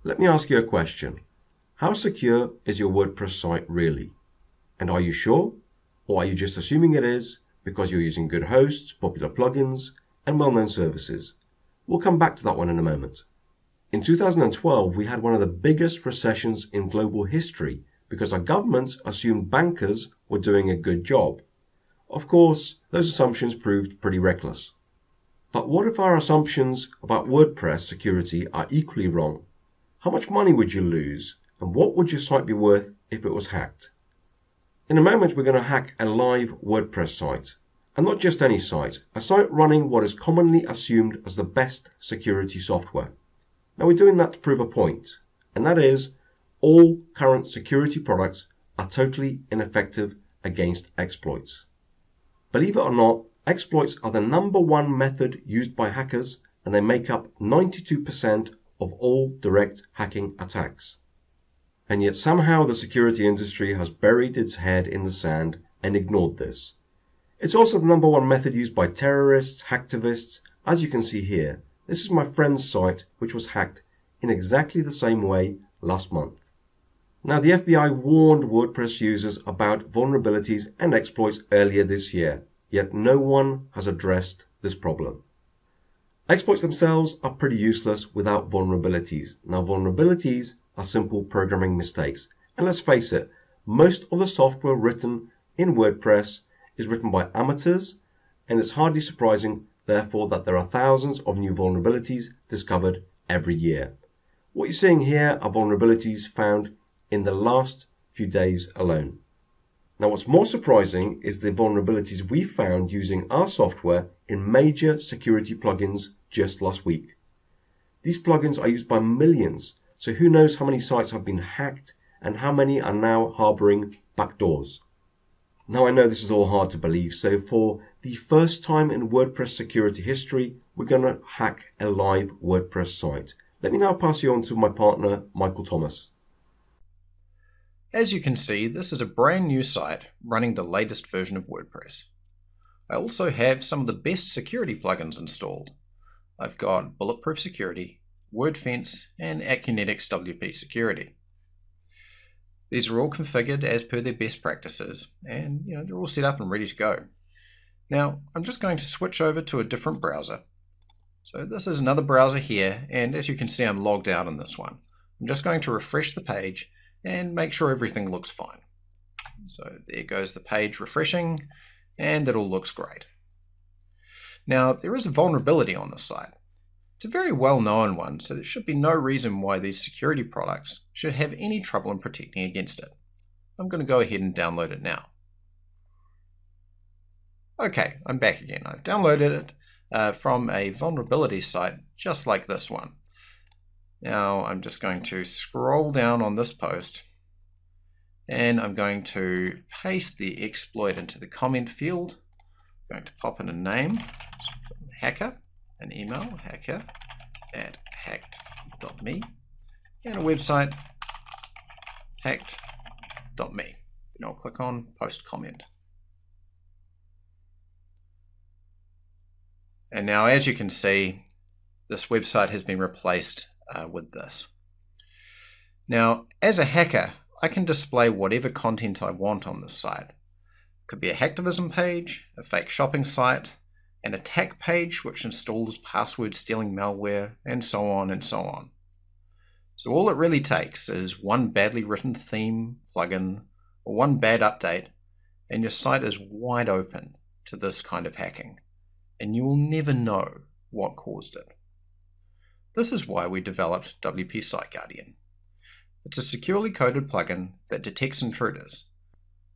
Let me ask you a question. How secure is your WordPress site really? And are you sure? Or are you just assuming it is because you're using good hosts, popular plugins, and well-known services? We'll come back to that one in a moment. In 2012, we had one of the biggest recessions in global history because our government assumed bankers were doing a good job. Of course, those assumptions proved pretty reckless. But what if our assumptions about WordPress security are equally wrong? How much money would you lose, and what would your site be worth if it was hacked? In a moment, we're going to hack a live WordPress site. And not just any site, a site running what is commonly assumed as the best security software. Now we're doing that to prove a point, and that is all current security products are totally ineffective against exploits. Believe it or not, exploits are the #1 method used by hackers, and they make up 92% of all direct hacking attacks. And yet somehow the security industry has buried its head in the sand and ignored this. It's also the #1 method used by terrorists, hacktivists. As you can see here, this is my friend's site which was hacked in exactly the same way last month. Now the FBI warned WordPress users about vulnerabilities and exploits earlier this year, yet no one has addressed this problem. Exploits themselves are pretty useless without vulnerabilities. Now vulnerabilities are simple programming mistakes. And let's face it, most of the software written in WordPress is written by amateurs, and it's hardly surprising, therefore, that there are thousands of new vulnerabilities discovered every year. What you're seeing here are vulnerabilities found in the last few days alone. Now, what's more surprising is the vulnerabilities we found using our software in major security plugins just last week. These plugins are used by millions, so who knows how many sites have been hacked and how many are now harboring backdoors. Now I know this is all hard to believe, so for the first time in WordPress security history, we're going to hack a live WordPress site. Let me now pass you on to my partner, Michael Thomas. As you can see, this is a brand new site running the latest version of WordPress. I also have some of the best security plugins installed. I've got Bulletproof Security, WordFence, and Acunetics WP Security. These are all configured as per their best practices, and they're all set up and ready to go. Now, I'm just going to switch over to a different browser. So this is another browser here, and as you can see, I'm logged out on this one. I'm just going to refresh the page and make sure everything looks fine. So there goes the page refreshing, and it all looks great. Now, there is a vulnerability on this site. It's a very well-known one, so there should be no reason why these security products should have any trouble in protecting against it. I'm going to go ahead and download it now. Okay, I'm back again. I've downloaded it from a vulnerability site just like this one. Now I'm just going to scroll down on this post, and I'm going to paste the exploit into the comment field. I'm going to pop in a name, hacker, an email, hacker@hacked.me, and a website, hacked.me. Then I'll click on post comment. And now, as you can see, this website has been replaced with this. Now, as a hacker, I can display whatever content I want on this site. It could be a hacktivism page, a fake shopping site, an attack page which installs password stealing malware, and so on and so on. So all it really takes is one badly written theme, plugin, or one bad update, and your site is wide open to this kind of hacking, and you will never know what caused it. This is why we developed WP Site Guardian. It's a securely coded plugin that detects intruders.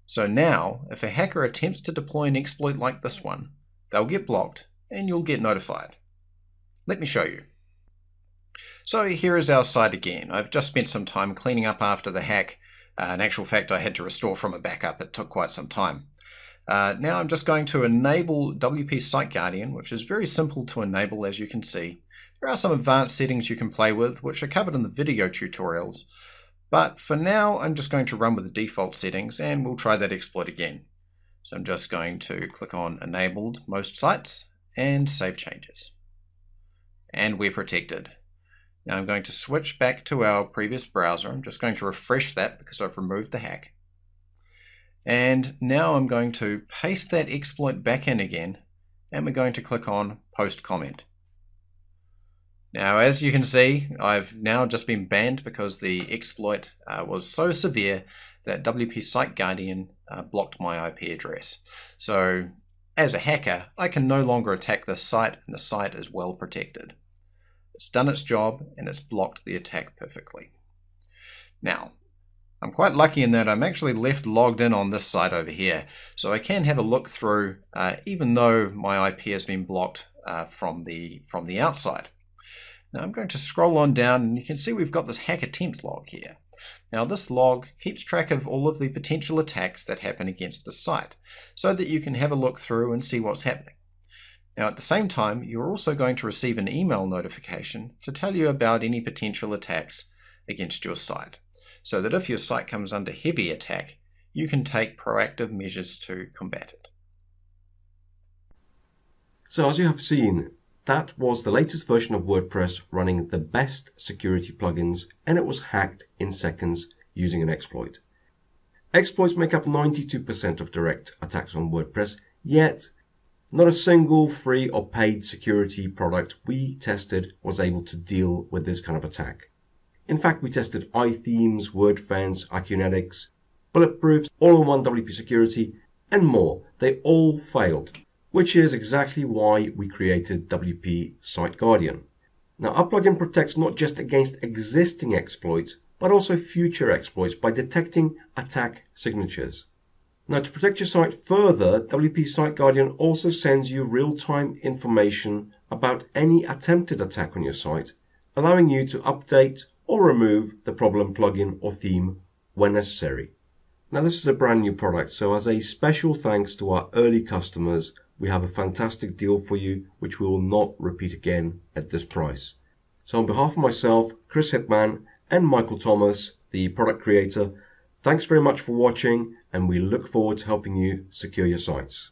So now, if a hacker attempts to deploy an exploit like this one, they'll get blocked and you'll get notified. Let me show you. So here is our site again. I've just spent some time cleaning up after the hack. In actual fact, I had to restore from a backup. It took quite some time. Now I'm just going to enable WP Site Guardian, which is very simple to enable, as you can see. There are some advanced settings you can play with, which are covered in the video tutorials. But for now, I'm just going to run with the default settings, and we'll try that exploit again. So I'm just going to click on Enabled Most Sites and Save Changes. And we're protected. Now I'm going to switch back to our previous browser. I'm just going to refresh that because I've removed the hack. And now I'm going to paste that exploit back in again, and we're going to click on Post Comment. Now, as you can see, I've now just been banned because the exploit was so severe that WP Site Guardian blocked my IP address. So, as a hacker, I can no longer attack this site, and the site is well protected. It's done its job, and it's blocked the attack perfectly. Now, I'm quite lucky in that I'm actually left logged in on this site over here, so I can have a look through even though my IP has been blocked from the outside. Now I'm going to scroll on down, and you can see we've got this hack attempt log here. Now this log keeps track of all of the potential attacks that happen against the site, so that you can have a look through and see what's happening. Now at the same time, you're also going to receive an email notification to tell you about any potential attacks against your site, so that if your site comes under heavy attack, you can take proactive measures to combat it. So as you have seen, that was the latest version of WordPress running the best security plugins, and it was hacked in seconds using an exploit. Exploits make up 92% of direct attacks on WordPress, yet not a single free or paid security product we tested was able to deal with this kind of attack. In fact, we tested iThemes, WordFence, Akunetics, Bulletproofs, All-in-One WP Security, and more. They all failed, which is exactly why we created WP Site Guardian. Now, our plugin protects not just against existing exploits, but also future exploits by detecting attack signatures. Now, to protect your site further, WP Site Guardian also sends you real-time information about any attempted attack on your site, allowing you to update or remove the problem plugin or theme when necessary. Now, this is a brand new product, so as a special thanks to our early customers, we have a fantastic deal for you, which we will not repeat again at this price. So on behalf of myself, Chris Hitman, and Michael Thomas, the product creator, thanks very much for watching, and we look forward to helping you secure your sites.